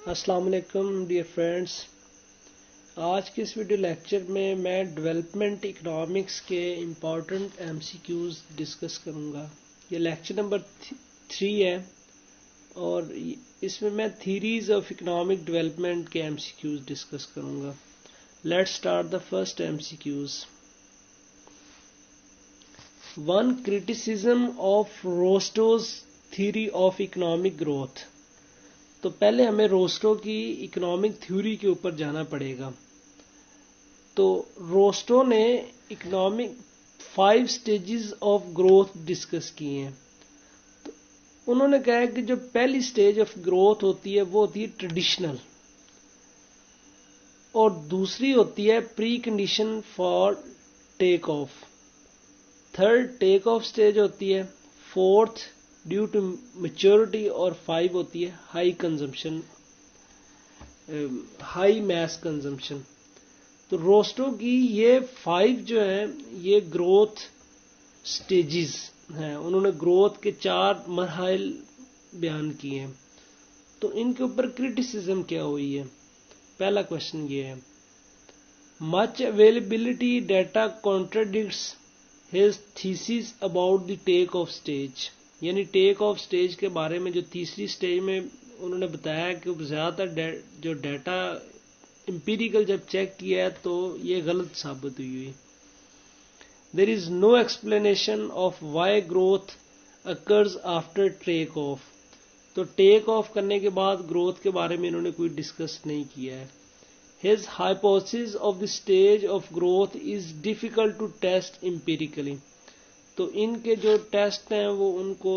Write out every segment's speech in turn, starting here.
السلام علیکم dear friends, آج کے اس ویڈیو لیکچر میں ڈیولپمنٹ اکنامکس کے important M C Qs discuss کروں گا۔ یہ لیکچر نمبر 3 ہے اور اس میں تھیریز آف اکنامک ڈیولپمنٹ کے ایم سی کیوز ڈسکس کروں گا۔ Let start the first M C Qs. One criticism of Rostow's theory of economic growth. تو پہلے ہمیں روسٹو کی اکنامک تھیوری کے اوپر جانا پڑے گا۔ تو روسٹو نے economic 5 stages of growth discuss کیے ہیں۔ تو انہوں نے کہا کہ جو پہلی سٹیج آف گروتھ ہوتی ہے وہ ہوتی ہے ٹریڈیشنل، اور دوسری ہوتی ہے precondition for take off, third take off stage ہوتی ہے، فورتھ ڈیو ٹو میچورٹی، اور 5 ہوتی ہے high consumption, high mass consumption. تو روسٹو کی یہ 5 جو ہیں یہ گروتھ سٹیجز ہیں، انہوں نے گروتھ کے 4 مراحل بیان کیے ہیں۔ تو ان کے اوپر کرٹیسزم کیا ہوئی ہے؟ پہلا کوشچن یہ ہے، much availability data contradicts his thesis about the take off stage, یعنی ٹیک آف سٹیج کے بارے میں جو تیسری سٹیج میں انہوں نے بتایا کہ زیادہ جو ڈیٹا امپیریکل جب چیک کیا ہے تو یہ غلط ثابت ہوئی۔ There is no explanation of why growth occurs after take off. تو ٹیک آف کرنے کے بعد گروتھ کے بارے میں انہوں نے کوئی ڈسکس نہیں کیا ہے۔ His hypothesis of the stage of growth is difficult to test empirically. تو ان کے جو ٹیسٹ ہیں وہ ان کو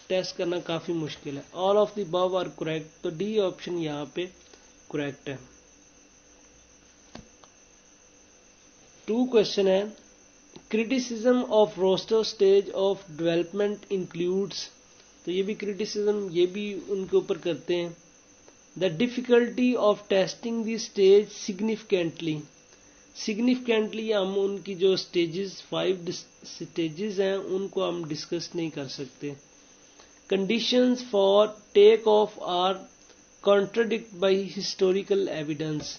ٹیسٹ کرنا کافی مشکل ہے۔ All of the above are correct, تو ڈی آپشن یہاں پہ کریکٹ ہے۔ 2 کوشچن ہے، criticism of Rostow stage of development includes, تو یہ بھی کرٹیسزم یہ بھی ان کے اوپر کرتے ہیں۔ The difficulty of testing the stage significantly, significantly ہم ان کی جو سٹیجز 5 سٹیجز ہیں ان کو ہم ڈسکس نہیں کر سکتے۔ Conditions for take off are contradict by historical evidence,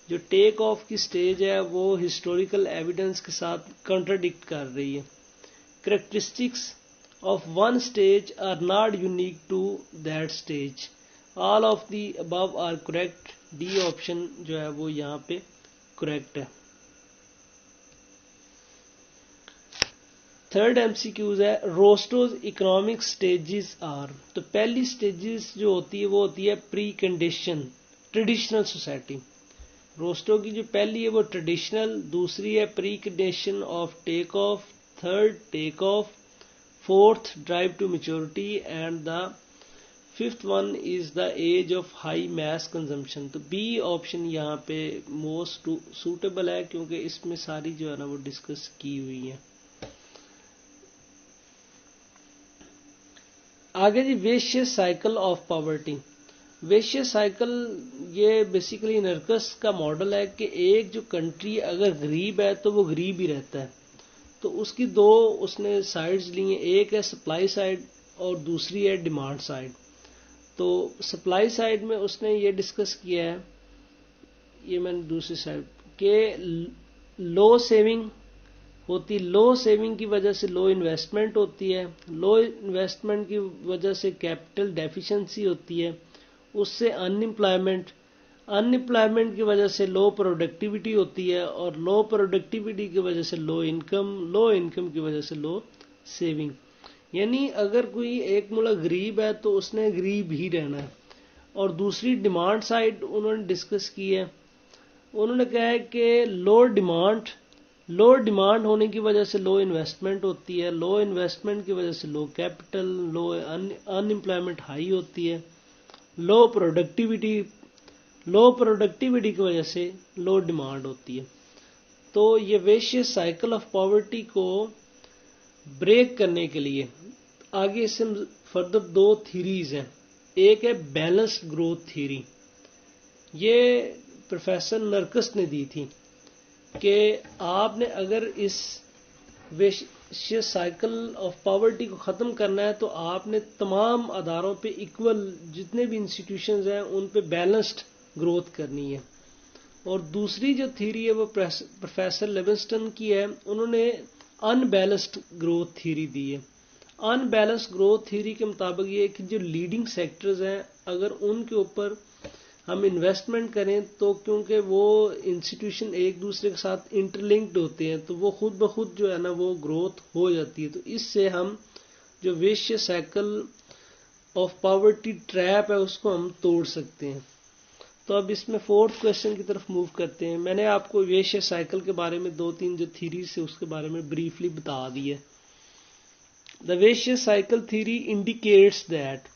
جو ٹیک آف کی سٹیج ہے وہ ہسٹوریکل ایویڈنس کے ساتھ کانٹراڈکٹ کر رہی ہے۔ Characteristics of one stage are not unique to that stage, all of the above are correct, D option جو ہے وہ یہاں پہ کریکٹ ہے۔ تھرڈ ایم سی کیوز ہے، روسٹوز اکنامک سٹیجز آر۔ تو پہلی سٹیجز جو ہوتی ہے وہ ہوتی ہے precondition traditional society. Rostow کی جو پہلی ہے وہ ٹریڈیشنل، دوسری ہے precondition of take off, third take off, fourth drive to maturity, and the 5th one is the age of high mass consumption. تو بی آپشن یہاں پہ موسٹ سوٹیبل ہے کیونکہ اس میں ساری جو ہے نا وہ ڈسکس کی ہوئی ہیں۔ آگے جی، vicious cycle of poverty. Vicious cycle یہ بیسیکلی نرکس کا ماڈل ہے کہ ایک جو کنٹری اگر غریب ہے تو وہ غریب ہی رہتا ہے۔ تو اس کی 2 اس نے سائیڈز لی ہیں، ایک ہے سپلائی سائیڈ اور دوسری ہے ڈیمانڈ سائیڈ۔ تو سپلائی سائیڈ میں اس نے یہ ڈسکس کیا ہے، یہ میں نے دوسری سائیڈ کہ لو سیونگ ہوتی، لو سیونگ کی وجہ سے لو انویسٹمنٹ ہوتی ہے، لو انویسٹمنٹ کی وجہ سے کیپٹل ڈیفیشنسی ہوتی ہے، اس سے ان امپلائمنٹ کی وجہ سے لو پروڈکٹیوٹی ہوتی ہے، اور لو پروڈکٹیوٹی کی وجہ سے لو انکم کی وجہ سے لو سیونگ۔ یعنی اگر کوئی ایک ملک غریب ہے تو اس نے غریب ہی رہنا ہے۔ اور دوسری ڈیمانڈ سائیڈ انہوں نے ڈسکس کی ہے، انہوں نے کہا ہے کہ لو ڈیمانڈ ہونے کی وجہ سے لو انویسٹمنٹ ہوتی ہے، لو انویسٹمنٹ کی وجہ سے لو کیپٹل، لو ان امپلائمنٹ ہائی ہوتی ہے، لو پروڈکٹیوٹی کی وجہ سے لو ڈیمانڈ ہوتی ہے۔ تو یہ ویشیس سائیکل آف پاورٹی کو بریک کرنے کے لیے آگے سے فردر 2 تھیریز ہیں۔ ایک ہے بیلنسڈ گروتھ تھیوری، یہ پروفیسر نرکس نے دی تھی کہ آپ نے اگر اس ویشیس سائیکل آف پاورٹی کو ختم کرنا ہے تو آپ نے تمام اداروں پہ ایکول جتنے بھی انسٹیٹیوشنز ہیں ان پہ بیلنسڈ گروتھ کرنی ہے. اور دوسری جو تھیوری ہے وہ پروفیسر لیونسٹن کی ہے. انہوں نے ان بیلنسڈ گروتھ تھیوری دی ہے. ان بیلنسڈ گروتھ تھیوری کے مطابق یہ ہے کہ جو لیڈنگ سیکٹرز ہیں اگر ان کے اوپر ہم انویسٹمنٹ کریں تو کیونکہ وہ انسٹیٹیوشن ایک دوسرے کے ساتھ انٹر لنکڈ ہوتے ہیں تو وہ خود بخود جو ہے نا وہ گروتھ ہو جاتی ہے. تو اس سے ہم جو vicious cycle of poverty trap ہے اس کو ہم توڑ سکتے ہیں. تو اب اس میں فورتھ کوشچن کی طرف موو کرتے ہیں. میں نے آپ کو ویشیس سائیکل کے بارے میں 2-3 جو تھیریز ہے اس کے بارے میں بریفلی بتا دی ہے. The vicious cycle theory indicates that.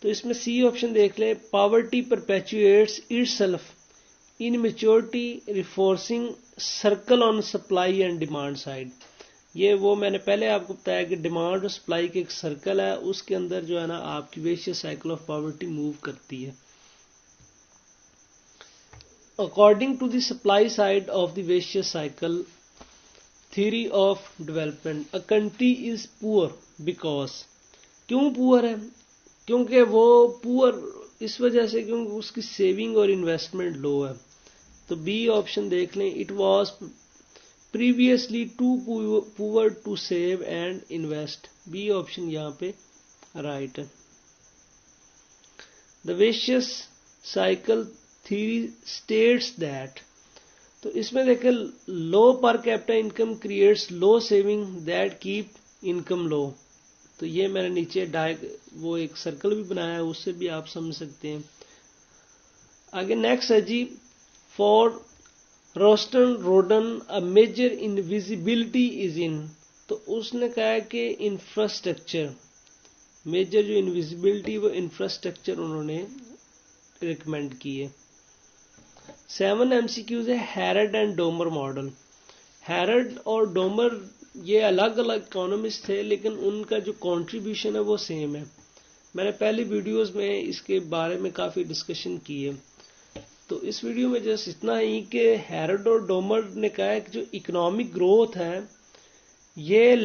تو اس میں سی آپشن دیکھ لیں. Poverty perpetuates itself in maturity reinforcing circle on supply and demand side. یہ وہ میں نے پہلے آپ کو بتایا کہ ڈیمانڈ اور سپلائی کے ایک سرکل ہے, اس کے اندر جو ہے نا آپ کی vicious cycle of poverty move کرتی ہے. According to the supply side of the vicious cycle theory of development, a country is poor because کیوں پور ہے؟ کیونکہ وہ پور اس وجہ سے کیونکہ اس کی سیونگ اور انویسٹمنٹ لو ہے. تو بی آپشن دیکھ لیں. It was previously too poor to save and invest. B option یہاں پہ رائٹ ہے. The vicious cycle theory states that. تو اس میں دیکھیں low per capita income creates low saving that keep income low. تو یہ میں نے نیچے وہ ایک سرکل بھی بنایا ہے, اس سے بھی آپ سمجھ سکتے ہیں. آگے نیکسٹ ہے جی. For Rosenstein Rodan a major indivisibility is in. تو اس نے کہا ہے کہ انفراسٹرکچر میجر جو انویزیبلٹی وہ انفراسٹرکچر انہوں نے ریکمینڈ کی ہے. 7 MCQs ہے. Harrod and Domar model. Harrod اور ڈومر یہ الگ الگ اکانومسٹ تھے لیکن ان کا جو کنٹریبیوشن ہے وہ سیم ہے. میں نے پہلی ویڈیوز میں اس کے بارے میں کافی ڈسکشن کی ہے. تو اس ویڈیو میں جس اتنا ہی کہ ہیرڈ اور ڈومر نے کہا ہے کہ جو اکنامک گروتھ ہے یہ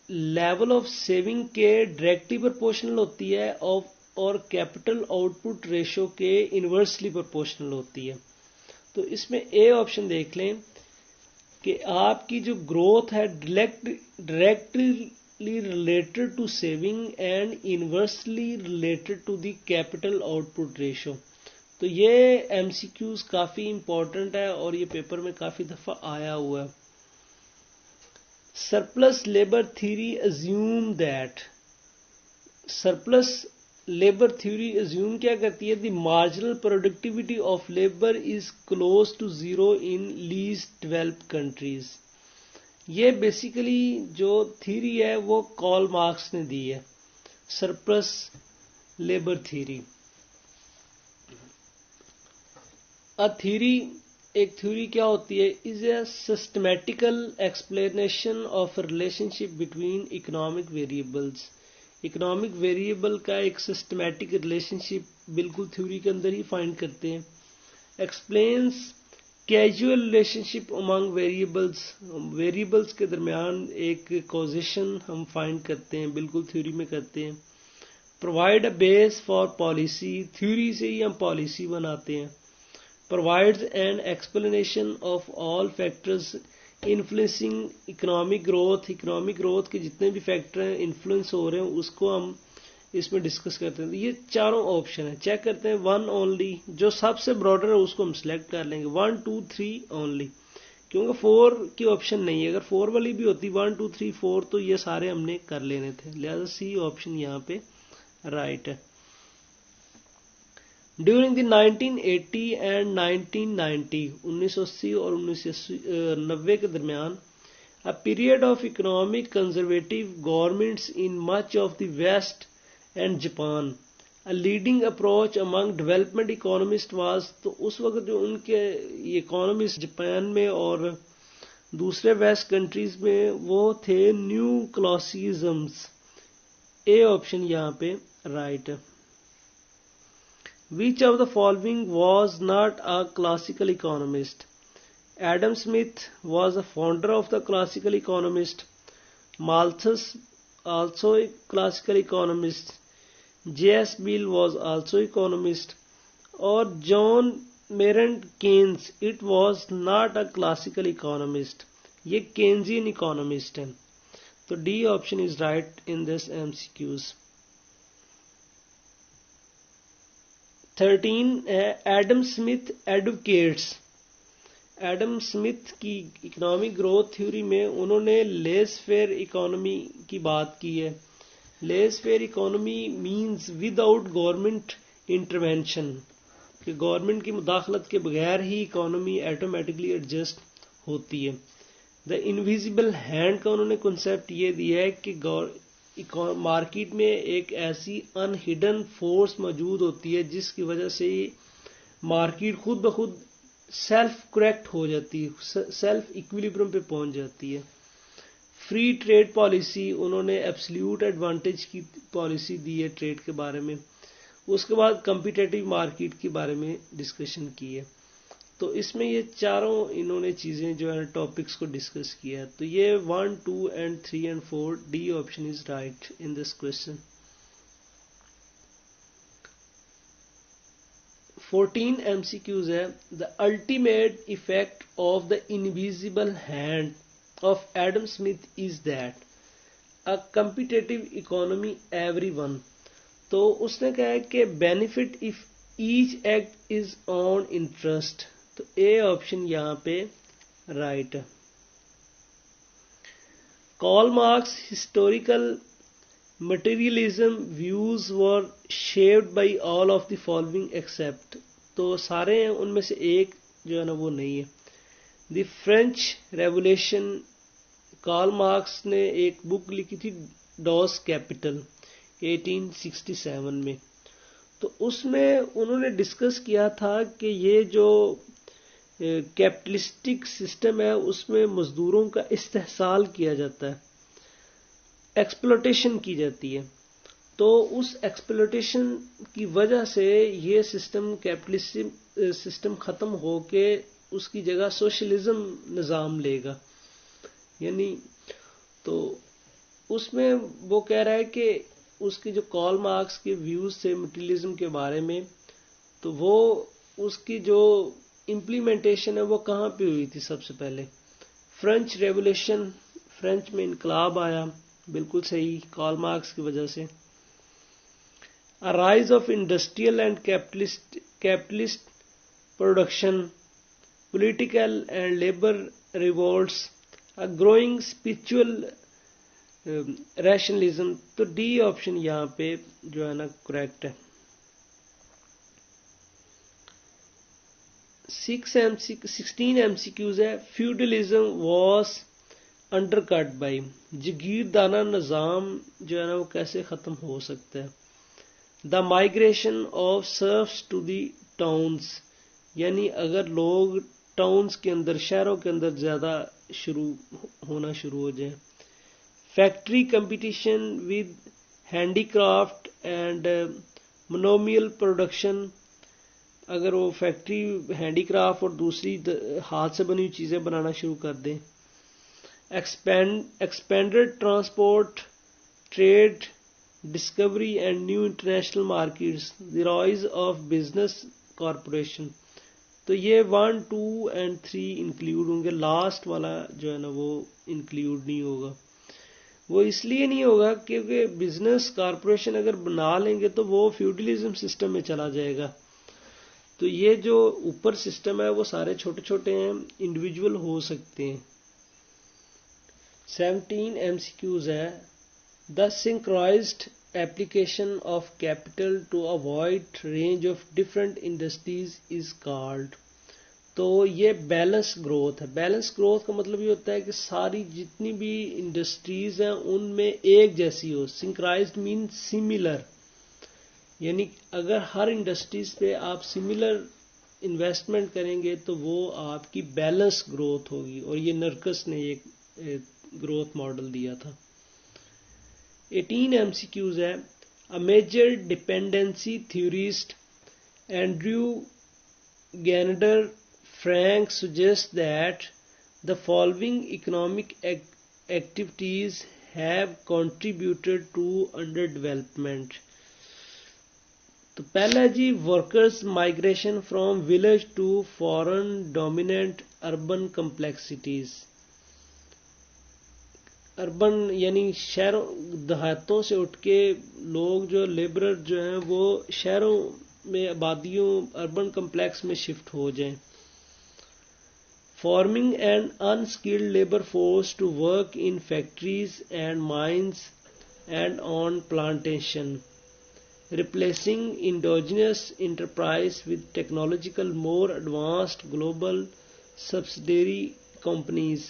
لیول آف سیونگ کے ڈائریکٹلی پرپورشنل ہوتی ہے اور کیپٹل آؤٹ پٹ ریشو کے انورسلی پرپورشنل ہوتی ہے. تو اس میں اے آپشن دیکھ لیں کہ آپ کی جو گروتھ ہے directly related to saving and inversely related to the capital output ratio. تو یہ ایم سی کیوز کافی امپورٹنٹ ہے اور یہ پیپر میں کافی دفعہ آیا ہوا ہے. Surplus labour theory assume that. Surplus labour theory assume کیا کرتی ہے؟ The marginal productivity of labour is close to zero in least developed countries. یہ بیسیکلی جو تھیوری ہے وہ کارل مارکس نے دی ہے. سرپلس لیبر تھیوری ایک تھیوری کیا ہوتی ہے؟ Is a systematical explanation of relationship between economic variables. Economic variable کا ایک سسٹمیٹک ریلیشن شپ بالکل تھیوری کے اندر ہی فائنڈ کرتے ہیں. ایکسپلینس کیجول ریلیشن شپ امانگ ویریبلز کے درمیان ایک کوزیشن ہم فائنڈ کرتے ہیں بالکل تھیوری میں کرتے ہیں. Provide a base for policy. Theory سے ہی ہم پالیسی بناتے ہیں. provides an explanation of all factors influencing economic growth. Economic growth کے جتنے بھی فیکٹر ہیں انفلوئنس ہو رہے ہیں اس کو ہم اس میں ڈسکس کرتے ہیں. یہ چاروں آپشن ہیں. چیک کرتے ہیں 1 only جو سب سے براڈر ہے اس کو ہم سلیکٹ کر لیں گے. 1 2 3 only کیونکہ 4 کی آپشن نہیں ہے. اگر 4 والی بھی ہوتی 1 2 3 4 تو یہ سارے ہم نے کر لینے تھے. لہذا سی آپشن یہاں پہ رائٹ ہے. ڈیورنگ دی 1980 اینڈ 1990 1980 اور 1990 کے درمیان a period of economic conservative governments in much of the West and Japan. A leading approach among development economists was تو اس وقت جو ان کے اکانومسٹ جاپان میں اور دوسرے ویسٹ کنٹریز میں وہ تھے نیو کلاسیزمز. اے آپشن یہاں پہ رائٹ ہے. Which of the following was not a classical economist? Adam Smith was the founder of the classical economist. Malthus, also a classical economist. J.S. Mill was also economist. Or John Maynard Keynes, it was not a classical economist. یہ Keynesian economist ہے. تو D option is right in this MCQs. 13 Adam Smith advocates. Adam Smith کی economic growth theory میں انہوں نے لیس fair economy کی بات کی ہے. Laissez economy means without government intervention, کہ گورنمنٹ کی مداخلت کے بغیر ہی اکانومی ایٹومیٹکلی ایڈجسٹ ہوتی ہے. دا انویزیبل ہینڈ کا انہوں نے کنسیپٹ یہ دیا ہے کہ مارکیٹ میں ایک ایسی ان ہڈن فورس موجود ہوتی ہے جس کی وجہ سے مارکیٹ خود بخود سیلف کریکٹ ہو جاتی ہے، سیلف ایکویلیبرم پہ پہنچ جاتی ہے. فری ٹریڈ پالیسی، انہوں نے ایبسلیوٹ ایڈوانٹیج کی پالیسی دی ہے ٹریڈ کے بارے میں. اس کے بعد کمپیٹیٹو مارکیٹ کے بارے میں ڈسکشن کی ہے. تو اس میں یہ چاروں انہوں نے چیزیں جو ہے ٹاپکس کو ڈسکس کیا ہے. تو یہ 1, 2 and 3 and 4 D option is right in this question. 14 MCQs ہے. The ultimate effect of the invisible hand of Adam Smith is that a competitive economy everyone. تو اس نے کہا ہے کہ benefit if each act is on interest. تو a option یہاں پہ رائٹ ہے. Karl Marx historical materialism views were shaped by all of the following except. تو سارے ہیں ان میں سے ایک جو ہے نا وہ نہیں ہے. The French revolution, Karl Marx نے ایک بک لکھی تھی ڈاس کیپٹل 1867 میں. تو اس میں انہوں نے ڈسکس کیا تھا کہ یہ جو کیپٹلسٹک سسٹم ہے اس میں مزدوروں کا استحصال کیا جاتا ہے، ایکسپلوٹیشن کی جاتی ہے. تو اس ایکسپلوٹیشن کی وجہ سے یہ سسٹم کیپٹلسٹ سسٹم ختم ہو کے اس کی جگہ سوشلزم نظام لے گا. یعنی تو اس میں وہ کہہ رہا ہے کہ اس کی جو کارل مارکس کے ویوز تھے مٹیریلزم کے بارے میں، تو وہ اس کی جو امپلیمنٹیشن ہے وہ کہاں پہ ہوئی تھی؟ سب سے پہلے فرینچ ریولیوشن، فرینچ میں انقلاب آیا، بالکل صحیح، کارل مارکس کی وجہ سے. Rise of industrial and capitalist production, political and labour revolts, growing spiritual rationalism. تو ڈی آپشن یہاں پہ جو ہے نا کریکٹ ہے. 16 MCQs ہے. Feudalism was undercut by, جگیردانہ نظام جو ہے نا وہ کیسے ختم ہو سکتا ہے. The migration of serfs to the towns, یعنی اگر لوگ ٹاؤنز کے اندر، شہروں کے اندر زیادہ ہونا شروع ہو جائیں. Factory competition with handicraft and manual production, اگر وہ فیکٹری ہینڈی کرافٹ اور دوسری ہاتھ سے بنی ہوئی چیزیں بنانا شروع کر دیں. Expanded transport, trade, discovery and new international markets, the rise of business corporation. تو یہ 1, 2 and 3 انکلیوڈ ہوں گے. لاسٹ والا جو ہے نا وہ انکلیوڈ نہیں ہوگا. وہ اس لیے نہیں ہوگا کیونکہ بزنس کارپوریشن اگر بنا لیں گے تو وہ فیوڈلزم سسٹم میں چلا جائے گا. تو یہ جو اوپر سسٹم ہے وہ سارے چھوٹے چھوٹے ہیں، انڈیویجول ہو سکتے ہیں. 17 MCQs ہے. دا سنکرائزڈ application of capital to avoid range of different industries is called. تو یہ بیلنس گروتھ ہے. بیلنس گروتھ کا مطلب یہ ہوتا ہے کہ ساری جتنی بھی انڈسٹریز ہیں ان میں ایک جیسی ہو. سنکرائزڈ مین سملر، یعنی اگر ہر انڈسٹریز پہ آپ سملر انویسٹمنٹ کریں گے تو وہ آپ کی بیلنس گروتھ ہوگی. اور یہ نرکس نے یہ گروتھ ماڈل دیا تھا. 18 MCQs ہے. A major dependency theorist, Andrew Gardner Frank, suggests that the following economic activities have contributed to underdevelopment. تو پہلا جی workers migration from village to foreign dominant urban complexities. Urban یعنی شہروں دیہاتوں سے اٹھ کے لوگ جو لیبرر جو ہیں وہ شہروں میں آبادیوں اربن کمپلیکس میں شفٹ ہو جائیں. Farming and unskilled labour force to work in factories and mines and on plantation. Replacing endogenous enterprise with technological more advanced global subsidiary companies.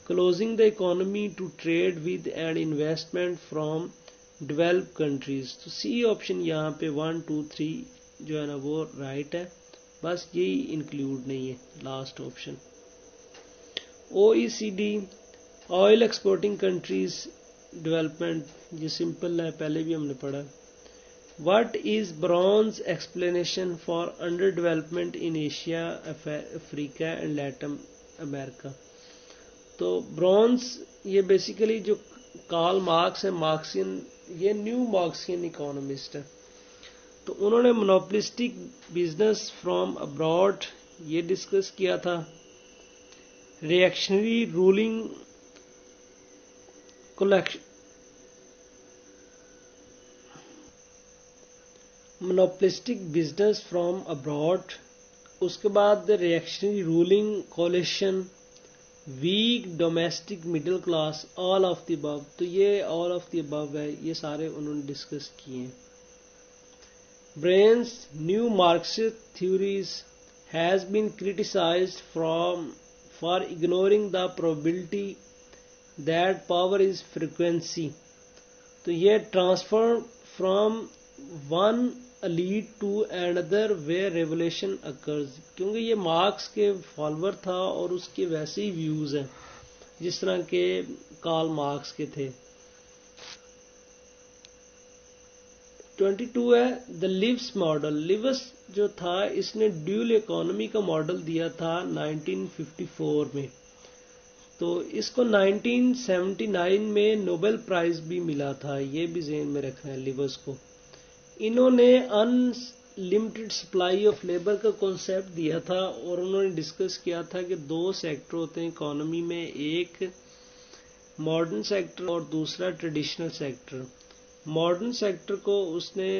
Closing the economy to trade with and investment from developed countries. تو سی option یہاں پہ 1 2 3 جو ہے نا وہ right ہے، بس یہی انکلوڈ نہیں ہے last option. OECD oil exporting countries development, یہ سمپل ہے، پہلے بھی ہم نے پڑھا. What is Brown's explanation for underdevelopment in Asia, Africa and Latin America? تو برونز یہ بیسیکلی جو کارل مارکس ہے، مارکسین، یہ نیو مارکسین اکانومسٹ ہے. تو انہوں نے مونوپلسٹک بزنس فرام ابراڈ یہ ڈسکس کیا تھا. Reactionary ruling monopolistic business from abroad, اس کے بعد reactionary ruling coalition, weak domestic middle class, all of the above. تو یہ آل آف دی ابو ہے، یہ سارے انہوں نے ڈسکس کیے ہیں. Brenner's neo Marxist theories has been criticised for ignoring the probability that power is frequency. تو یہ transfer from one elite to another where revolution occurs. کیونکہ یہ مارکس کے فالوور تھا اور اس کے ویسے ہی ویوز ہیں جس طرح کے کارل مارکس کے تھے. 22 ہے دا لیوس ماڈل. لیوس جو تھا اس نے ڈیول اکانومی کا ماڈل دیا تھا 1954 میں. تو اس کو 1979 میں نوبل پرائز بھی ملا تھا، یہ بھی ذہن میں رکھنا ہے لیوس کو. انہوں نے ان لمیٹڈ سپلائی آف لیبر کا کانسیپٹ دیا تھا اور انہوں نے ڈسکس کیا تھا کہ 2 سیکٹر ہوتے ہیں اکانومی میں، ایک ماڈرن سیکٹر اور دوسرا ٹریڈیشنل سیکٹر. ماڈرن سیکٹر کو اس نے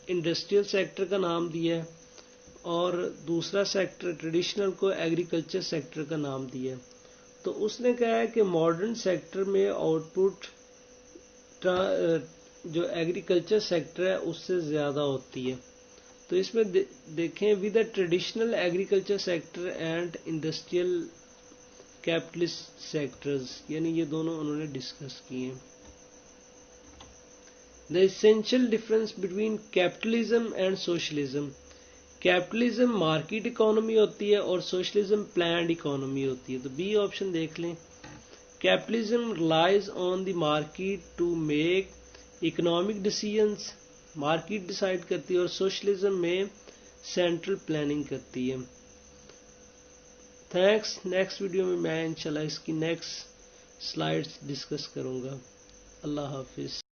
انڈسٹریل سیکٹر کا نام دیا اور دوسرا سیکٹر ٹریڈیشنل کو ایگریکلچر سیکٹر کا نام دیا. تو اس نے کہا ہے کہ ماڈرن سیکٹر میں آؤٹ پٹ جو ایگریکلچر سیکٹر ہے اس سے زیادہ ہوتی ہے. تو اس میں دیکھیں with the traditional agriculture sector and industrial capitalist sectors, یعنی یہ دونوں انہوں نے ڈسکس کیے ہیں. The essential difference between capitalism and socialism. Capitalism market economy ہوتی ہے اور سوشلزم پلانڈ اکانومی ہوتی ہے. تو بی آپشن دیکھ لیں. Capitalism relies on the market to make economic decisions, market decide کرتی ہے، اور سوشلزم میں سینٹرل پلاننگ کرتی ہے. تھینکس. نیکسٹ ویڈیو میں انشاءاللہ اس کی نیکسٹ سلائیڈز ڈسکس کروں گا. اللہ حافظ.